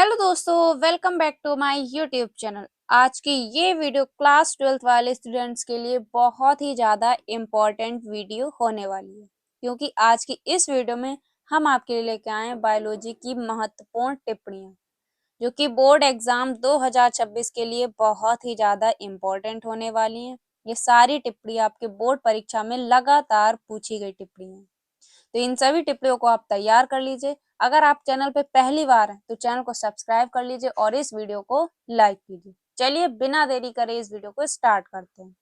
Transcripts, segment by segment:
Hello दोस्तों, welcome back to my YouTube channel. आज की ये वीडियो क्लास 12th वाले स्टूडेंट्स के लिए बहुत ही ज़्यादा इम्पॉर्टेंट वीडियो होने वाली है, क्योंकि आज की इस वीडियो में हम आपके लिए लेके आए हैं बायोलॉजी की महत्वपूर्ण टिप्पणियां, जो कि बोर्ड एग्जाम 2026 के लिए बहुत ही ज़्यादा इम्पोर्टेंट होने वाली हैं। ये सारी टिप्पणी आपके बोर्ड परीक्षा में लगातार पूछी गई टिप्पणी है, तो इन सभी टिप्पणियों को आप तैयार कर लीजिए। अगर आप चैनल पे पहली बार हैं तो चैनल को सब्सक्राइब कर लीजिए और इस वीडियो को लाइक कीजिए। चलिए बिना देरी करे इस वीडियो को स्टार्ट करते हैं।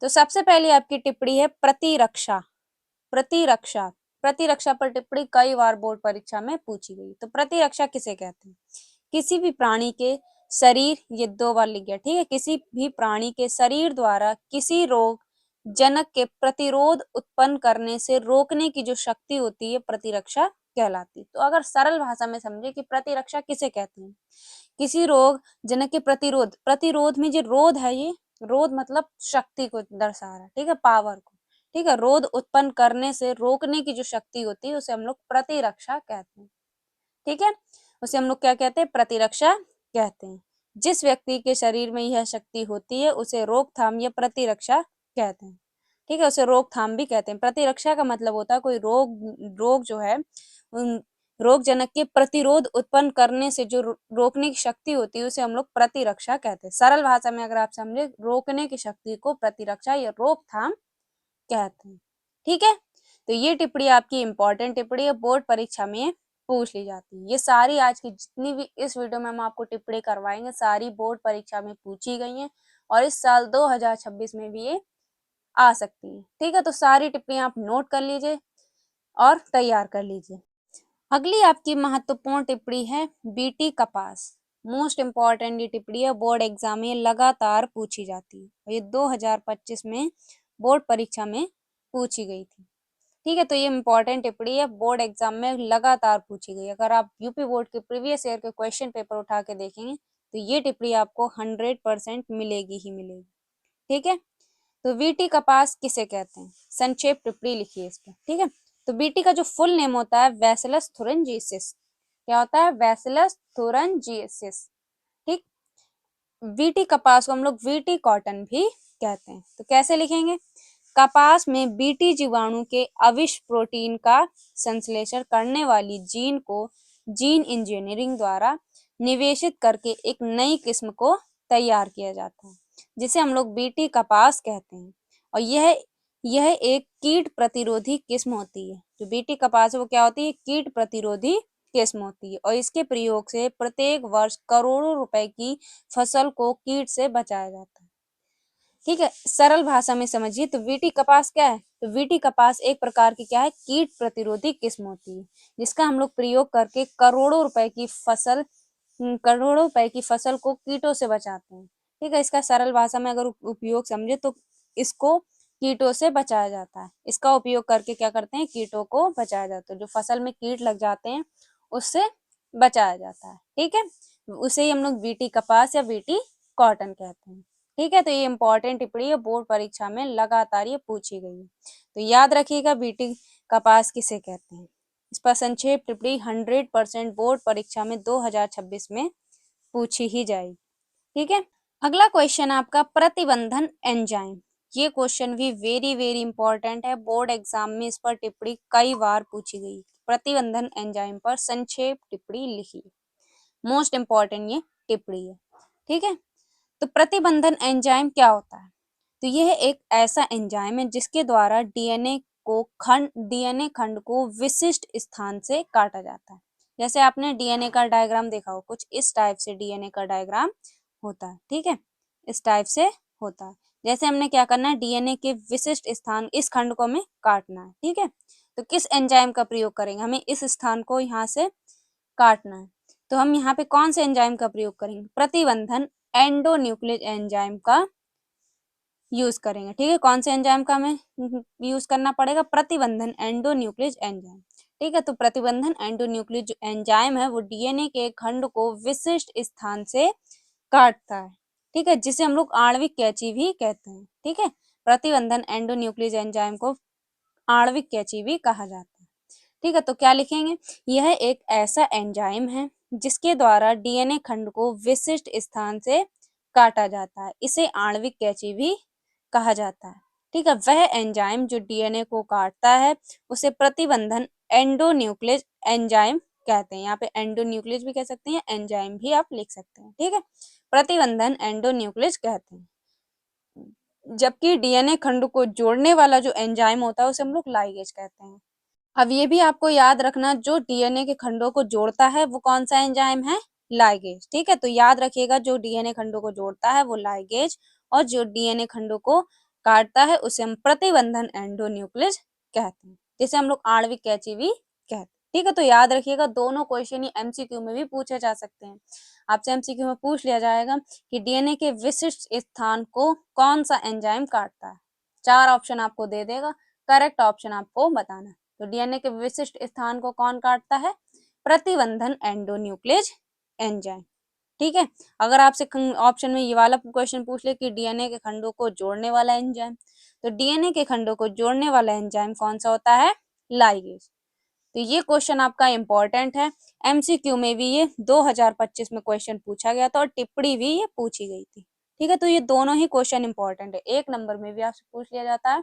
तो सबसे पहले आपकी टिप्पणी है प्रतिरक्षा। प्रतिरक्षा प्रतिरक्षा पर टिप्पणी कई बार बोर्ड परीक्षा में पूछी गई। तो प्रतिरक्षा किसे कहते हैं? किसी भी प्राणी के शरीर, ये 2 बार लिख गया, ठीक है, किसी भी प्राणी के शरीर द्वारा किसी रोग जनक के प्रतिरोध उत्पन्न करने से रोकने की जो शक्ति होती है प्रतिरक्षा कहलाती है। तो अगर सरल भाषा में समझे कि प्रतिरक्षा किसे कहते हैं, किसी रोग जनक के प्रतिरोध, प्रतिरोध में जो रोध है, ये रोध मतलब शक्ति को दर्शा रहा है, ठीक है, पावर को, ठीक है, रोध उत्पन्न करने से रोकने की जो शक्ति होती है उसे हम लोग प्रतिरक्षा कहते हैं, ठीक है, उसे हम लोग क्या कहते हैं? प्रतिरक्षा कहते हैं। जिस व्यक्ति के शरीर में यह शक्ति होती है उसे रोकथाम या प्रतिरक्षा कहते हैं, ठीक है, उसे रोकथाम भी कहते हैं। प्रतिरक्षा का मतलब होता है कोई रोग जो है, उन रोग जनक के प्रतिरोध उत्पन्न करने से जो रोकने की शक्ति होती है उसे हम लोग प्रतिरक्षा कहते हैं। सरल भाषा में अगर आप समझे, रोकने की शक्ति को प्रतिरक्षा या रोकथाम कहते हैं, ठीक है। तो ये टिप्पणी आपकी इंपॉर्टेंट टिप्पणी है, बोर्ड परीक्षा में पूछ ली जाती है। ये सारी आज की जितनी भी इस वीडियो में हम आपको टिप्पणी करवाएंगे सारी बोर्ड परीक्षा में पूछी गई हैं और इस साल 2026 में भी ये आ सकती है, ठीक है। तो सारी टिप्पणी आप नोट कर लीजिए और तैयार कर लीजिए। अगली आपकी महत्वपूर्ण टिप्पणी है बीटी कपास। मोस्ट इम्पॉर्टेंट ये टिप्पणी है, बोर्ड एग्जाम में लगातार पूछी जाती है। ये 2025 में बोर्ड परीक्षा में पूछी गई थी, ठीक है। तो ये इम्पोर्टेंट टिप्पणी है, बोर्ड एग्जाम में लगातार पूछी गई। अगर आप यूपी बोर्ड के प्रीवियस ईयर के क्वेश्चन पेपर उठा के देखेंगे तो ये टिप्पणी आपको 100% मिलेगी ही मिलेगी, ठीक है। तो बीटी कपास किसे कहते हैं? संक्षेप टिप्पणी लिखिए इस पर, ठीक है। तो बीटी का जो फुल नेम होता है बैसिलस थुरिनजिसिस। क्या होता है? बैसिलस थुरिनजिसिस, ठीक। बीटी कपास को हम लोग बीटी कॉटन भी कहते हैं। तो कैसे लिखेंगे? कपास में बीटी जीवाणु के अविश प्रोटीन का संश्लेषण करने वाली जीन को जीन इंजीनियरिंग द्वारा निवेशित करके एक नई किस्म को तैयार किया जाता है, जिसे हम लोग बीटी कपास कहते हैं। और यह एक कीट प्रतिरोधी किस्म होती है। जो बीटी कपास है वो क्या होती है? कीट प्रतिरोधी किस्म होती है और इसके प्रयोग से प्रत्येक वर्ष करोड़ों रुपए की फसल को कीट से बचाया जाता है, ठीक है। सरल भाषा में समझिए तो बीटी कपास क्या है? तो बीटी कपास एक प्रकार की क्या है? कीट प्रतिरोधी किस्म होती है, जिसका हम लोग प्रयोग करके करोड़ों रुपए की फसल को कीटों से बचाते हैं, ठीक है। इसका सरल भाषा में अगर उपयोग समझे तो इसको कीटों से बचाया जाता है। इसका उपयोग करके क्या करते हैं? कीटों को बचाया जाता है। जो फसल में कीट लग जाते हैं उससे बचाया जाता है, ठीक है। उसे ही हम लोग बीटी कपास या बीटी कॉटन कहते हैं, ठीक है। तो ये इंपॉर्टेंट टिप्पणी है, बोर्ड परीक्षा में लगातार ये पूछी गई है। तो याद रखिएगा बीटी कपास किसे कहते हैं। इस पर संक्षेप टिप्पणी 100% बोर्ड परीक्षा में 2026 में पूछी ही जाएगी, ठीक है। अगला क्वेश्चन आपका प्रतिबंधन एंजाइम। ये क्वेश्चन भी वेरी वेरी इंपॉर्टेंट है, बोर्ड एग्जाम में इस पर टिप्पणी कई बार पूछी गई। प्रतिबंधन एंजाइम पर संक्षेप टिप्पणी लिखिए। मोस्ट इम्पॉर्टेंट ये टिप्पणी है, ठीक है। तो प्रतिबंधन एंजाइम क्या होता है? तो यह एक ऐसा एंजाइम है जिसके द्वारा डीएनए खंड को विशिष्ट स्थान से काटा जाता है। जैसे आपने डीएनए का डायग्राम देखा हो, कुछ इस टाइप से डीएनए का डायग्राम होता है, ठीक है, इस टाइप से होता है। जैसे हमने क्या करना है, डीएनए के विशिष्ट स्थान, इस खंड को हमें काटना है, ठीक है। तो किस एंजाइम का प्रयोग करेंगे? हमें इस स्थान को यहाँ से काटना है, तो हम यहाँ पे कौन से एंजाइम का प्रयोग करेंगे? प्रतिबंधन एंडोन्यूक्लियस एंजाइम का यूज करेंगे, ठीक है। कौन से एंजाइम का हमें यूज करना पड़ेगा? प्रतिबंधन एंडोन्यूक्लियस एंजाइम, ठीक है। तो प्रतिबंधन एंडोन्यूक्लियस जो एंजाइम है वो डीएनए के खंड को विशिष्ट स्थान से काटता है, ठीक है, जिसे हम लोग आणविक कैंची भी कहते हैं, ठीक है। प्रतिबंधन एंडोन्यूक्लियस एंजाइम को आणविक कैंची भी कहा जाता है, ठीक है। तो क्या लिखेंगे? यह एक ऐसा एंजाइम है जिसके द्वारा डीएनए खंड को विशिष्ट स्थान से काटा जाता है, इसे आणविक कैंची भी कहा जाता है। ठीक है, वह एंजाइम जो डीएनए को काटता है उसे प्रतिबंधन एंडोन्यूक्लियस एंजाइम कहते हैं। यहाँ पे एंडोन्यूक्लियस भी कह सकते हैं, एंजाइम भी आप लिख सकते हैं। ठीक है, प्रतिबंधन एंडोन्यूक्लियस कहते हैं। जबकि डीएनए खंड को जोड़ने वाला जो एंजाइम होता है उसे हम लोग लाइगेज कहते हैं। अब ये भी आपको याद रखना, जो डीएनए के खंडों को जोड़ता है वो कौन सा एंजाइम है? लाइगेज। ठीक है, तो याद रखिएगा, जो डीएनए खंडों को जोड़ता है वो लाइगेज, और जो डीएनए खंडों को काटता है उसे हम प्रतिबंधन एंडोन्यूक्लियस कहते हैं, जिसे हम लोग आणविक कैंची भी कहते हैं। ठीक है, तो याद रखिएगा, दोनों क्वेश्चन एमसीक्यू में भी पूछे जा सकते हैं। आपसे एमसीक्यू में पूछ लिया जाएगा कि डीएनए के विशिष्ट स्थान को कौन सा एंजाइम काटता है। 4 ऑप्शन आपको दे देगा, करेक्ट ऑप्शन आपको बताना है। तो डीएनए के विशिष्ट स्थान को कौन काटता है? प्रतिबंधन एंडोन्यूक्लियस एंजाइम। ठीक है, अगर आपसे ऑप्शन में ये वाला क्वेश्चन पूछ ले कि डीएनए के खंडों को जोड़ने वाला एंजाइम, तो डीएनए के खंडों को जोड़ने वाला एंजाइम कौन सा होता है? लाइगेज। तो ये क्वेश्चन आपका इंपॉर्टेंट है, एमसीक्यू में भी ये 2025 में क्वेश्चन पूछा गया था और टिप्पणी भी ये पूछी गई थी। ठीक है, तो ये दोनों ही क्वेश्चन इंपॉर्टेंट है, 1 नंबर में भी आपसे पूछ लिया जाता है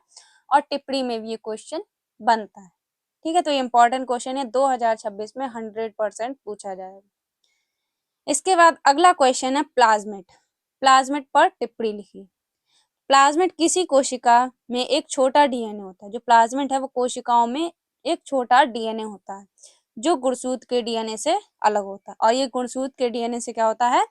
और टिप्पणी में भी ये क्वेश्चन बनता है। ठीक है, तो ये इंपॉर्टेंट क्वेश्चन है, 2026 में 100% पूछा जाएगा। इसके बाद अगला क्वेश्चन है प्लाज्मिड। प्लाज्मिड पर टिप्पणी लिखिए। प्लाज्मिड किसी कोशिका में एक छोटा डीएनए होता है। जो प्लाज्मिड है वो कोशिकाओं में एक छोटा डीएनए होता है जो गुणसूत्र के डीएनए से अलग होता है, और ये गुणसूत्र के डीएनए से क्या होता है?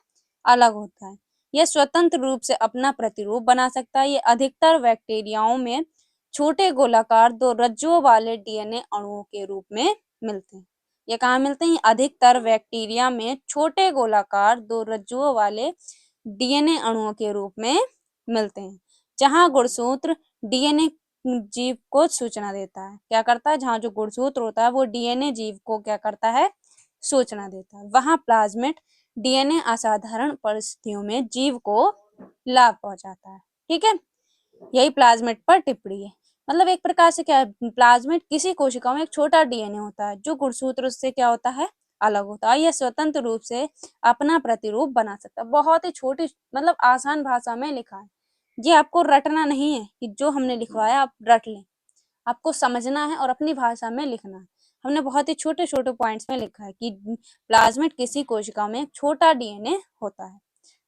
अलग होता है। यह स्वतंत्र रूप से अपना प्रतिरूप बना सकता है। ये अधिकतर बैक्टीरियाओं में छोटे गोलाकार 2 रज्जुओं वाले डीएनए अणुओं के रूप में मिलते हैं। ये कहाँ मिलते हैं? अधिकतर बैक्टीरिया में छोटे गोलाकार 2 रज्जुओं वाले डीएनए अणुओं के रूप में मिलते हैं, जहां गुणसूत्र डीएनए जीव को सूचना देता है। क्या करता है? जहां जो गुणसूत्र होता है वो डीएनए जीव को क्या करता है? सूचना देता है। वहां प्लाज्मिड डीएनए असाधारण परिस्थितियों में जीव को लाभ पहुंचाता है। ठीक है, यही प्लाज्मिड पर टिप्पणी है। मतलब एक प्रकार से क्या है, प्लाज्मिड किसी कोशिका में एक छोटा डीएनए होता है जो गुणसूत्र से क्या होता है? अलग होता है। यह स्वतंत्र रूप से अपना प्रतिरूप बना सकता है। बहुत ही छोटी, मतलब आसान भाषा में लिखा है। ये आपको रटना नहीं है कि जो हमने लिखवाया आप रट लें, आपको समझना है और अपनी भाषा में लिखना है। हमने बहुत ही छोटे छोटे पॉइंट्स में लिखा है कि प्लाज्मिड किसी कोशिका में एक छोटा डीएनए होता है।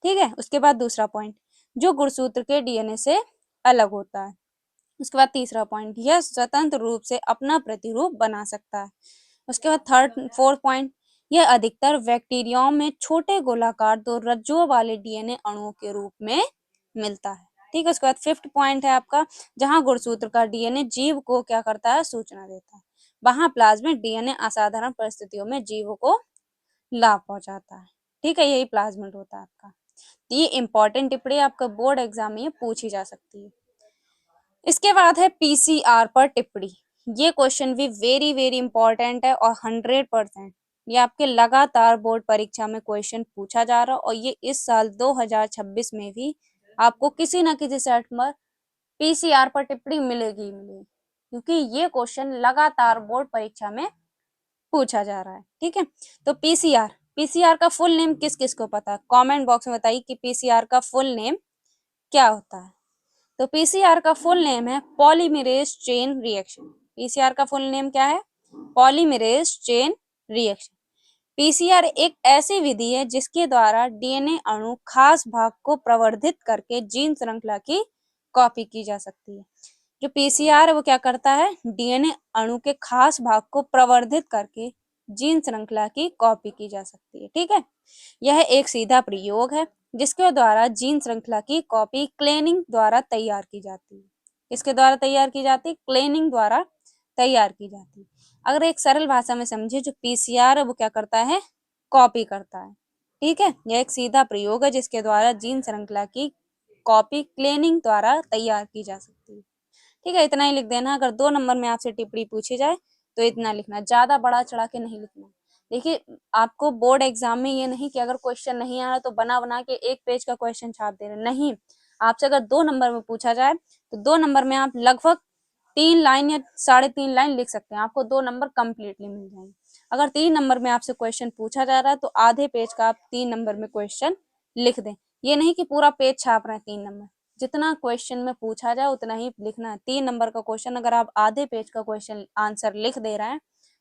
ठीक है, उसके बाद दूसरा पॉइंट, जो गुणसूत्र के डीएनए से अलग होता है। उसके बाद तीसरा पॉइंट, यह स्वतंत्र रूप से अपना प्रतिरूप बना सकता है। उसके बाद फोर्थ पॉइंट, यह अधिकतर बैक्टीरियाओं में छोटे गोलाकार 2 रज्जुओं वाले डीएनए अणुओं के रूप में मिलता है। ठीक है, उसके बाद फिफ्थ पॉइंट है आपका, जहां गुणसूत्र का डीएनए जीव को क्या करता है? सूचना देता है। वहां प्लाज्मिड डीएनए असाधारण परिस्थितियों में जीवों को लाभ पहुंचाता है। ठीक है, यही प्लाज्मिड होता है आपका। ये इंपॉर्टेंट टिप्पणी आपका बोर्ड एग्जाम में पूछी जा सकती है। इसके बाद है पीसीआर पर टिप्पणी। ये क्वेश्चन भी वेरी वेरी इंपॉर्टेंट है और 100% ये आपके लगातार बोर्ड परीक्षा में क्वेश्चन पूछा जा रहा है, और ये इस साल 2026 में भी आपको किसी न किसी सेट में पीसीआर पर टिप्पणी मिलेगी मिलेगी, क्योंकि ये क्वेश्चन लगातार बोर्ड परीक्षा में पूछा जा रहा है। ठीक है, तो पीसीआर का फुल नेम किस किस को पता है? कमेंट बॉक्स में बताइए कि पीसीआर का फुल नेम क्या होता है। तो पीसीआर का फुल नेम है पॉलीमरेज चेन रिएक्शन। पीसीआर का फुल नेम क्या है? Polymerase chain reaction. पीसीआर एक ऐसी विधि है जिसके द्वारा डीएनए अणु खास भाग को प्रवर्धित करके जीन श्रृंखला की कॉपी की जा सकती है। जो पीसीआर है वो क्या करता है? डीएनए अणु के खास भाग को प्रवर्धित करके जीन श्रृंखला की कॉपी की जा सकती है। ठीक है, यह एक सीधा प्रयोग है जिसके द्वारा जीन श्रृंखला की कॉपी क्लोनिंग द्वारा तैयार की जाती है। किसके द्वारा तैयार की जाती है? क्लोनिंग द्वारा तैयार की जाती है। अगर एक सरल भाषा में समझे, जो पीसीआर है वो क्या करता है? कॉपी करता है। ठीक है, यह एक सीधा प्रयोग है जिसके द्वारा जीन श्रृंखला की कॉपी क्लोनिंग द्वारा तैयार की जा सकती है। ठीक है, इतना ही लिख देना। अगर 2 नंबर में आपसे टिप्पणी पूछी जाए तो इतना लिखना, ज्यादा बड़ा चढ़ा के नहीं लिखना। देखिए, आपको बोर्ड एग्जाम में ये नहीं कि अगर क्वेश्चन नहीं आ रहा तो बना बना के 1 पेज का क्वेश्चन छाप दे रहे, नहीं। आपसे अगर 2 नंबर में पूछा जाए तो 2 नंबर में आप लगभग 3 लाइन या 3.5 लाइन लिख सकते हैं, आपको 2 नंबर कंप्लीटली मिल जाएंगे। अगर 3 नंबर में आपसे क्वेश्चन पूछा जा रहा है तो आधे पेज का आप 3 नंबर में क्वेश्चन लिख दें। ये नहीं कि पूरा पेज छाप रहे हैं 3 नंबर, जितना क्वेश्चन में पूछा जाए उतना ही लिखना है। 3 नंबर का क्वेश्चन अगर आप आधे पेज का क्वेश्चन आंसर लिख दे रहे हैं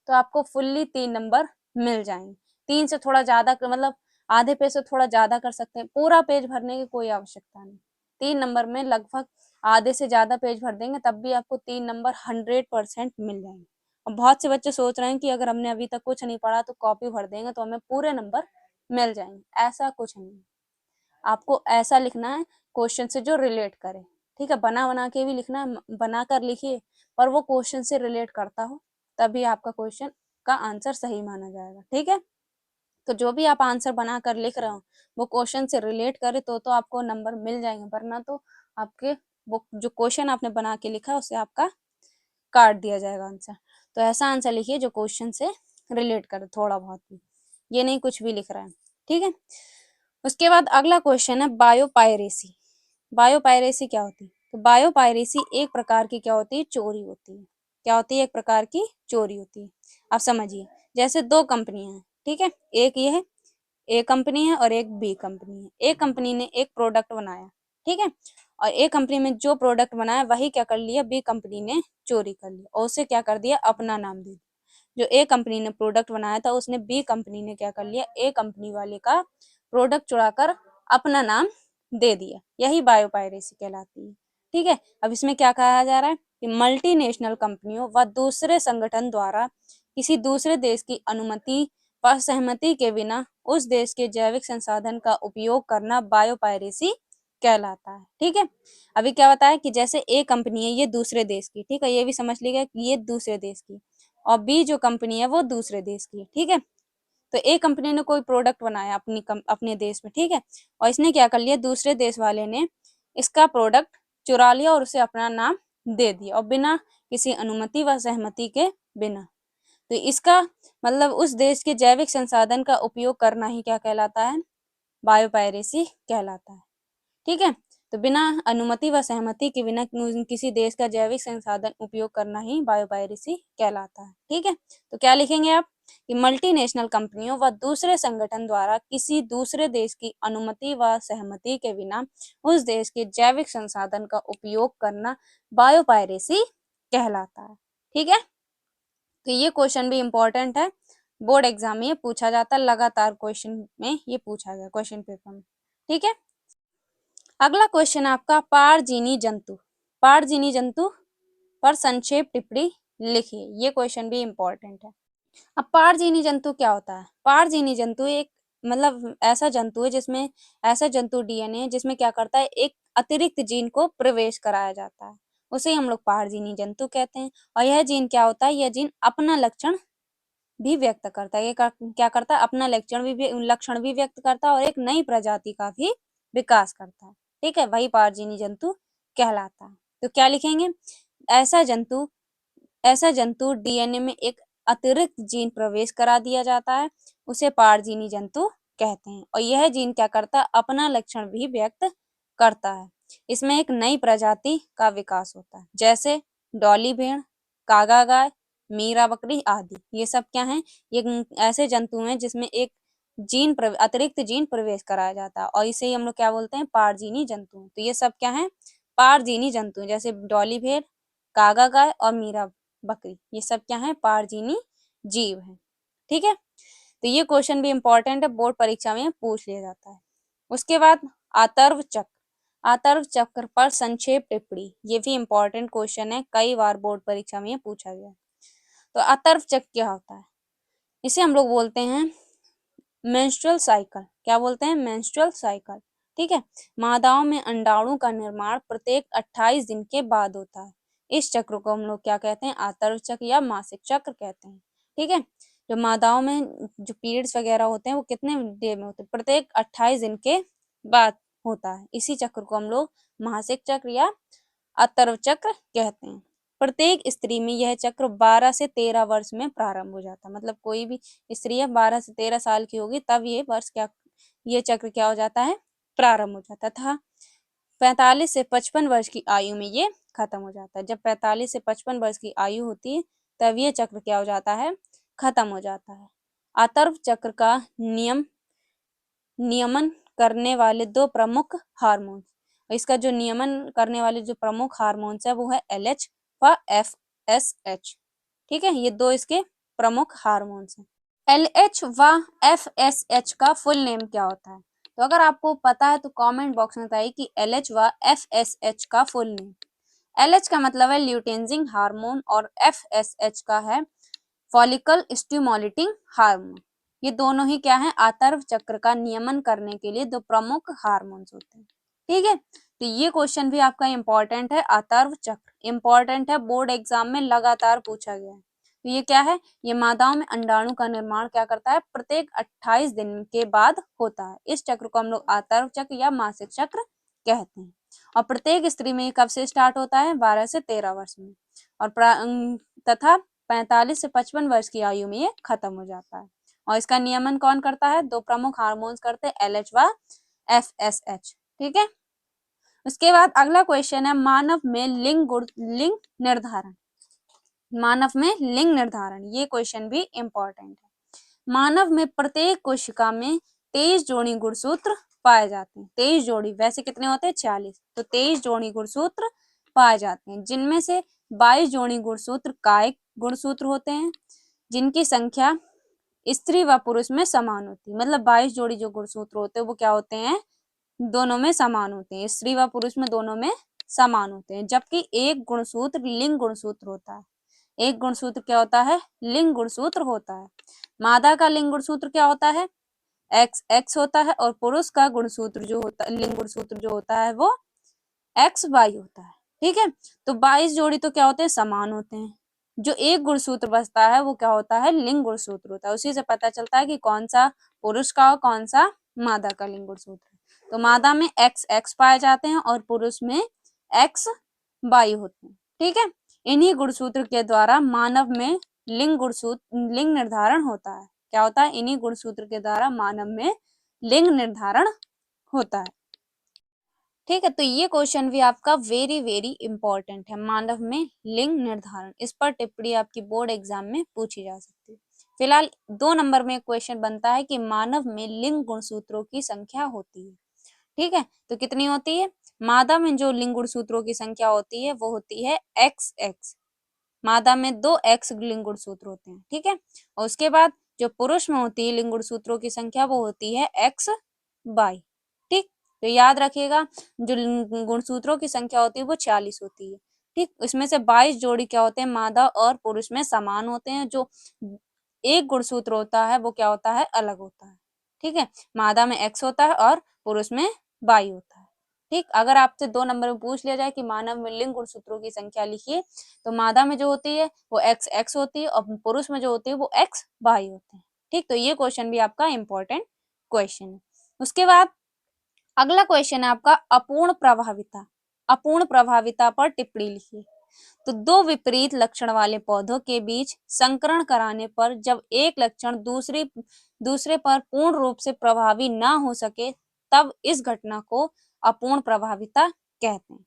तो आपको फुल्ली 3 नंबर मिल जाएंगे। 3 से थोड़ा ज्यादा मतलब आधे पेज से थोड़ा ज्यादा कर सकते हैं, पूरा पेज भरने की कोई आवश्यकता नहीं। 3 नंबर में लगभग आधे से ज्यादा पेज भर देंगे तब भी आपको 3 नंबर 100% मिल जाएंगे। और बहुत से बच्चे सोच रहे हैं कि अगर हमने अभी तक कुछ नहीं पढ़ा तो कॉपी भर देंगे तो हमें पूरे नंबर मिल जाएंगे, ऐसा कुछ नहीं। आपको ऐसा लिखना है क्वेश्चन से जो रिलेट करे, ठीक है। बना बना के भी लिखना है, बना कर लिखिए पर वो क्वेश्चन से रिलेट करता हो, तभी आपका क्वेश्चन का आंसर सही माना जाएगा, ठीक है। तो जो भी आप आंसर बना कर लिख रहे हो वो क्वेश्चन से रिलेट करे तो आपको नंबर मिल जाएंगे, वरना तो आपके वो जो क्वेश्चन आपने बना के लिखा है उससे आपका काट दिया जाएगा आंसर। तो ऐसा आंसर लिखिए जो क्वेश्चन से रिलेट करे थोड़ा बहुत भी, ये नहीं कुछ भी लिख रहा है, ठीक है। उसके बाद अगला क्वेश्चन है बायोपायरेसी। बायोपायरेसी क्या होती है? तो बायोपायरेसी एक प्रकार की क्या होती है? चोरी होती है। क्या होती है? एक प्रकार की चोरी होती है। आप समझिए, जैसे दो कंपनियां हैं, ठीक है, एक ये है ए कंपनी है और एक बी कंपनी है। ए कंपनी ने एक प्रोडक्ट बनाया, ठीक है, और ए कंपनी में जो प्रोडक्ट बनाया वही क्या कर लिया, बी कंपनी ने चोरी कर लिया और उसे क्या कर दिया, अपना नाम दे दिया। जो ए कंपनी ने प्रोडक्ट बनाया था उसने बी कंपनी ने क्या कर लिया, ए कंपनी वाले का प्रोडक्ट चुराकर अपना नाम दे दिया। यही बायोपायरेसी कहलाती है, ठीक है। अब इसमें क्या कहा जा रहा है कि मल्टीनेशनल कंपनियों व दूसरे संगठन द्वारा किसी दूसरे देश की अनुमति व सहमति के बिना उस देश के जैविक संसाधन का उपयोग करना बायोपायरेसी कहलाता है, ठीक है। अभी क्या बताया कि जैसे ए कंपनी है ये दूसरे देश की, ठीक है, ये भी समझ लीजिएगा कि ये दूसरे देश की, और बी जो कंपनी है वो दूसरे देश की है, ठीक है। तो ए कंपनी ने कोई प्रोडक्ट बनाया अपने देश में, ठीक है, और इसने क्या कर लिया, दूसरे देश वाले ने इसका प्रोडक्ट चुरा लिया और उसे अपना नाम दे दिया और बिना किसी अनुमति व सहमति के बिना। तो इसका मतलब उस देश के जैविक संसाधन का उपयोग करना ही क्या कहलाता है, बायोपायरेसी कहलाता है, ठीक है। तो बिना अनुमति व सहमति के बिना किसी देश का जैविक संसाधन उपयोग करना ही बायोपायरेसी कहलाता है, ठीक है। तो क्या लिखेंगे आप कि मल्टीनेशनल कंपनियों व दूसरे संगठन द्वारा किसी दूसरे देश की अनुमति व सहमति के बिना उस देश के जैविक संसाधन का उपयोग करना बायोपायरेसी कहलाता है, ठीक है। तो ये क्वेश्चन भी इंपॉर्टेंट है, बोर्ड एग्जाम में ये पूछा जाता है, लगातार क्वेश्चन में ये पूछा गया क्वेश्चन पेपर में, ठीक है। अगला क्वेश्चन आपका पारजीनी जंतु। पारजीनी जंतु पर संक्षेप टिप्पणी लिखिए, ये क्वेश्चन भी इंपॉर्टेंट है। अब पारजीनी जंतु क्या होता है? पारजीनी जंतु एक मतलब ऐसा जंतु है जिसमें ऐसा जंतु डीएनए है जिसमें क्या करता है, एक अतिरिक्त जीन को प्रवेश कराया जाता है, उसे हम लोग पारजीनी जंतु कहते हैं। और यह जीन क्या होता है, यह जीन अपना लक्षण भी व्यक्त करता है। ये क्या करता है, अपना लक्षण भी व्यक्त करता है और एक नई प्रजाति का भी विकास करता है, ठीक है, वही पारजीनी जंतु कहलाता है। तो क्या लिखेंगे, ऐसा जंतु ऐसा जंतु डीएनए में एक अतिरिक्त जीन प्रवेश करा दिया जाता है, उसे पारजीनी जंतु कहते हैं। और यह जीन क्या करता है, अपना लक्षण भी व्यक्त करता है। इसमें एक नई प्रजाति का विकास होता है, जैसे डॉली भेड़, कागा गाय, मीरा बकरी आदि। ये सब क्या है, ये ऐसे जंतु हैं जिसमें एक अतिरिक्त जीन प्रवेश कराया जाता है और इसे ही हम लोग क्या बोलते हैं, पारजीनी जंतु। तो ये सब क्या है, पारजीनी जंतु, जैसे डॉली भेड़, कागा गाय और मीरा बकरी, ये सब क्या है, पारजीनी जीव है, ठीक है। तो ये क्वेश्चन भी इंपॉर्टेंट है, बोर्ड परीक्षा में पूछ लिया जाता है। उसके बाद आतर्व चक्र। आतर्व चक्र पर संक्षेप टिप्पणी, ये भी इंपॉर्टेंट क्वेश्चन है, कई बार बोर्ड परीक्षा में पूछा गया। तो आतर्व चक्र क्या होता है, इसे हम लोग बोलते हैं मेंस्ट्रुअल साइकिल। क्या बोलते हैं, मेंस्ट्रुअल साइकिल, ठीक है। मादाओं में अंडाणु का निर्माण प्रत्येक 28 दिन के बाद होता है। इस चक्र को हम लोग क्या कहते हैं, आतर्व चक्र या मासिक चक्र कहते हैं, ठीक है। जो मादाओं में जो पीरियड्स वगैरह होते हैं वो कितने डे में होते हैं, प्रत्येक 28 दिन के बाद होता है। इसी चक्र को हम लोग मासिक चक्र या आतर्व चक्र कहते हैं। प्रत्येक स्त्री में यह चक्र 12 से 13 वर्ष में प्रारंभ हो जाता है। मतलब कोई भी स्त्री है 12 से 13 साल की होगी तब ये चक्र क्या हो जाता है, प्रारंभ हो जाता था। 45 से 55 वर्ष की आयु में ये खत्म हो जाता है। जब 45 से 55 वर्ष की आयु होती है तब ये चक्र क्या हो जाता है, खत्म हो जाता है। आवर्त चक्र का नियमन करने वाले दो प्रमुख हार्मोन, इसका जो नियमन करने वाले जो प्रमुख हार्मोन्स है वो है LH व FSH। ठीक है, ये दो इसके प्रमुख हार्मोन्स हैं। LH व FSH का फुल नेम क्या होता है? तो अगर आपको पता है तो कमेंट बॉक्स में बताइए कि LH व FSH का फुल नेम। LH का मतलब है ल्यूटेनिंग हार्मोन और FSH का है फॉलिकल स्टिमुलेटिंग हार्मोन। ये दोनों ही क्या है? आवर्त चक्र का नियमन करने के लिए दो प्रमुख हार्मोन्स होते हैं। ठीक है, तो ये क्वेश्चन भी आपका इंपॉर्टेंट है। आवर्त चक्र इंपॉर्टेंट है, बोर्ड एग्जाम में लगातार पूछा गया है। तो ये क्या है? ये मादाओं में अंडाणु का निर्माण क्या करता है? प्रत्येक 28 दिन के बाद होता है। इस चक्र को हम लोग आवर्त चक्र या मासिक चक्र कहते हैं। और प्रत्येक स्त्री में कब से स्टार्ट होता है? 12 से 13 वर्ष में, और तथा 45 से 55 वर्ष की आयु में ये खत्म हो जाता है। और इसका नियमन कौन करता है? दो प्रमुख हार्मोन्स करते हैं, LH व FSH। ठीक है, उसके बाद अगला क्वेश्चन है मानव में लिंग निर्धारण। मानव में लिंग निर्धारण, ये क्वेश्चन भी इंपॉर्टेंट है। मानव में प्रत्येक कोशिका में 23 जोड़ी गुणसूत्र पाए जाते हैं। 23 जोड़ी, वैसे कितने होते हैं? 46, तो 23 जोड़ी गुणसूत्र पाए जाते हैं, जिनमें से 22 जोड़ी गुणसूत्र कायिक गुणसूत्र होते हैं, जिनकी संख्या स्त्री व पुरुष में समान होती है। मतलब 22 जोड़ी जो गुणसूत्र होते हैं वो क्या होते हैं? दोनों में समान होते हैं, स्त्री व पुरुष में दोनों में समान होते हैं। जबकि एक गुणसूत्र लिंग गुणसूत्र होता है। एक गुणसूत्र क्या होता है? लिंग गुणसूत्र होता है। मादा का लिंग गुणसूत्र क्या होता है? XX होता है, और पुरुष का गुणसूत्र जो होता है, लिंग गुणसूत्र जो होता है वो XY होता है। ठीक है, तो 22 जोड़ी तो क्या होते हैं? समान होते हैं। जो एक गुणसूत्र बचता है वो क्या होता है? लिंग गुणसूत्र होता है। उसी से पता चलता है कि कौन सा पुरुष का और कौन सा मादा का लिंग गुणसूत्र है। तो मादा में XX पाए जाते हैं और पुरुष में XY होते हैं। ठीक है, इन्हीं गुणसूत्र के द्वारा मानव में लिंग निर्धारण होता है। क्या होता है? इन्हीं गुणसूत्र के द्वारा मानव में लिंग निर्धारण होता है। ठीक है, तो ये क्वेश्चन भी आपका वेरी वेरी इंपॉर्टेंट है, मानव में लिंग निर्धारण। इस पर टिप्पणी आपकी बोर्ड एग्जाम में पूछी जा सकती है। फिलहाल 2 नंबर में क्वेश्चन बनता है कि मानव में लिंग गुणसूत्रों की संख्या होती है। ठीक है, तो कितनी होती है? मादा में जो लिंग गुणसूत्रों की संख्या होती है वो होती है XX। मादा में 2 X लिंग गुणसूत्र होते हैं। ठीक है, और उसके बाद जो पुरुष में होती है लिंग गुणसूत्रों की संख्या वो होती है XY। ठीक, तो याद रखिएगा जो गुणसूत्रों की संख्या होती है वो 46 होती है। ठीक, इसमें से 22 जोड़ी क्या होते हैं? मादा और पुरुष में समान होते हैं। जो एक गुणसूत्र होता है वो क्या होता है? अलग होता है। ठीक है, मादा में X होता है और पुरुष में Y होता है। ठीक, अगर आपसे 2 नंबर में पूछ लिया जाए कि मानव में लिंग गुणसूत्रों की संख्या लिखिए, तो मादा में जो होती है वो XX होती है और पुरुष में जो होती है वो XY होते हैं। ठीक, तो ये क्वेश्चन भी आपका इंपॉर्टेंट क्वेश्चन है। उसके बाद अगला क्वेश्चन है आपका अपूर्ण प्रभाविता। अपूर्ण प्रभाविता पर टिप्पणी लिखिए। तो दो विपरीत लक्षण वाले पौधों के बीच संकरण कराने पर जब एक लक्षण दूसरे पर पूर्ण रूप से प्रभावी ना हो सके, तब इस घटना को अपूर्ण प्रभाविता कहते हैं।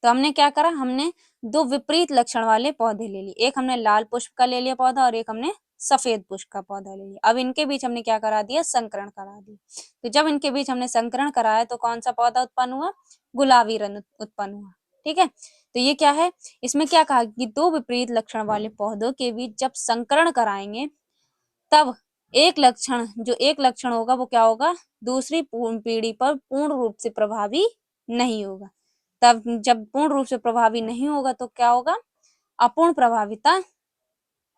तो हमने क्या करा? हमने दो विपरीत लक्षण वाले पौधे ले लिए। एक हमने लाल पुष्प का ले लिया पौधा और एक हमने सफेद पुष्प का पौधा ले लिया। अब इनके बीच हमने क्या करा दिया? संकरण करा दिया। तो जब इनके बीच हमने संकरण कराया तो कौन सा पौधा उत्पन्न हुआ? गुलाबी रंग उत्पन्न हुआ। ठीक है, तो ये क्या है? इसमें क्या कहा कि दो विपरीत लक्षण वाले पौधों के बीच जब संकरण कराएंगे तब एक लक्षण होगा वो क्या होगा? दूसरी पीढ़ी पर पूर्ण रूप से प्रभावी नहीं होगा। तब जब पूर्ण रूप से प्रभावी नहीं होगा तो क्या होगा? अपूर्ण प्रभाविता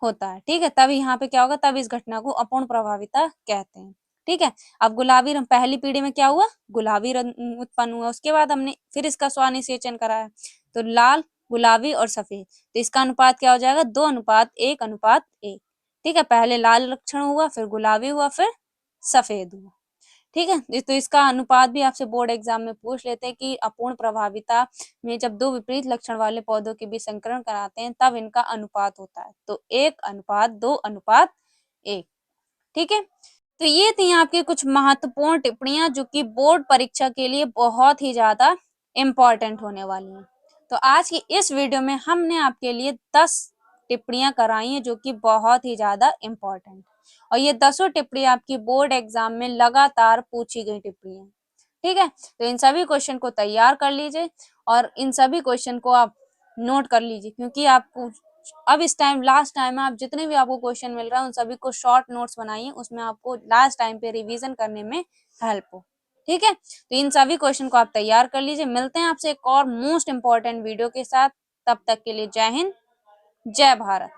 होता है। ठीक है, तब यहाँ पे क्या होगा? तब इस घटना को अपूर्ण प्रभाविता कहते हैं। ठीक है, अब गुलाबी रंग पहली पीढ़ी में क्या हुआ? गुलाबी रंग उत्पन्न हुआ। उसके बाद हमने फिर इसका स्वनिषेचन कराया तो लाल, गुलाबी और सफेद। तो इसका अनुपात क्या हो जाएगा? 2:1:1। ठीक है, पहले लाल लक्षण हुआ, फिर गुलाबी हुआ, फिर सफेद हुआ। ठीक है, तो इसका अनुपात भी आपसे बोर्ड एग्जाम में पूछ लेते हैं कि अपूर्ण प्रभाविता में जब दो विपरीत लक्षण वाले पौधों के बीच संकरण कराते हैं तब इनका अनुपात होता है। तो 1:2:1। ठीक है, तो ये थी आपकी कुछ महत्वपूर्ण टिप्पणियां जो कि बोर्ड परीक्षा के लिए बहुत ही ज्यादा इम्पोर्टेंट होने वाली हैं। तो आज की इस वीडियो में हमने आपके लिए 10 टिप्पणियां कराई हैं जो कि बहुत ही ज्यादा इम्पोर्टेंट, और ये 10 टिप्पणी आपकी बोर्ड एग्जाम में लगातार पूछी गई टिप्पणियां। ठीक है, तो इन सभी क्वेश्चन को तैयार कर लीजिए और इन सभी क्वेश्चन को आप नोट कर लीजिए, क्योंकि आपको अब इस टाइम लास्ट टाइम है, आप जितने भी आपको क्वेश्चन मिल रहा है उन सभी को शॉर्ट नोट्स बनाइए, उसमें आपको लास्ट टाइम पे रिवीजन करने में हेल्प हो। ठीक है, तो इन सभी क्वेश्चन को आप तैयार कर लीजिए। मिलते हैं आपसे एक और मोस्ट इंपॉर्टेंट वीडियो के साथ, तब तक के लिए जय हिंद, जय भारत।